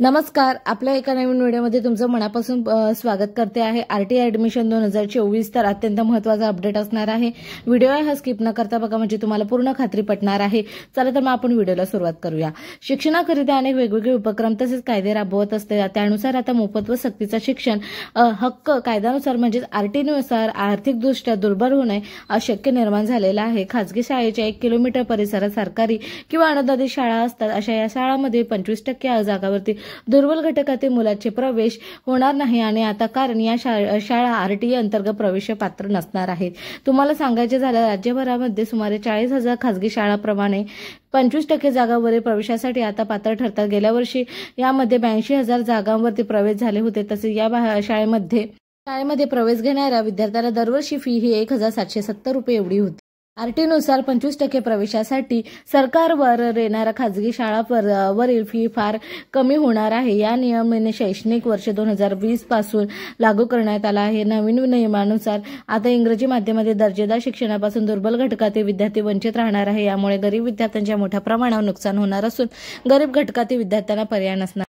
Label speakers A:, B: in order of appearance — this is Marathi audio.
A: नमस्कार, आपल्या एका नवीन व्हिडिओमध्ये तुमचं मनापासून स्वागत करते आहे। आरटीआय ऍडमिशन 2024 तर अत्यंत महत्त्वाचा अपडेट असणार आहे। व्हिडिओ हा स्किप न करता बघा, म्हणजे तुम्हाला पूर्ण खात्री पटणार आहे। चला तर मग आपण व्हिडिओला सुरुवात करूया। शिक्षणाकरिता अनेक वेगवेगळे उपक्रम तसेच कायदे राबवत असते। त्यानुसार आता मोफत व सक्तीचा शिक्षण हक्क कायद्यानुसार म्हणजे आरटीनुसार आर्थिकदृष्ट्या दुर्बल होणे अशक्य निर्माण झालेला आहे। खासगी शाळेच्या 1 किलोमीटर परिसरात सरकारी किंवा अनुदानित शाळा असतात, अशा या शाळांमध्ये 25% जागावरती दुर्बल घटकातील मुलांचे प्रवेश होणार नाही आणि आता कारण या शाळा आरटीई अंतर्गत प्रवेश पात्र नसणार आहेत। तुम्हाला सांगायचे झालं, राज्यभरामध्ये सुमारे 40,000 खासगी शाळांप्रमाणे 25% जागांवरील प्रवेशासाठी आता पात्र ठरतात। गेल्या वर्षी यामध्ये 82,000 जागांवरती प्रवेश झाले होते। तसेच या शाळेमध्ये प्रवेश घेणाऱ्या विद्यार्थ्यांना दरवर्षी फी ही 1,770 रुपये एवढी होती। आरटीनुसार 25% प्रवेशासाठी सरकारवर येणाऱ्या खासगी शाळांवरील फी फार कमी होणार आहे। या नियमाने शैक्षणिक वर्ष 2020 पासून लागू करण्यात आला आहे। नवीन नियमानुसार आता इंग्रजी माध्यमामध्ये दर्जेदार शिक्षणापासून दुर्बल घटकातील विद्यार्थी वंचित राहणार आहे। यामुळे गरीब विद्यार्थ्यांच्या मोठ्या प्रमाणावर नुकसान होणार असून गरीब घटकातील विद्यार्थ्यांना पर्याय नसणार।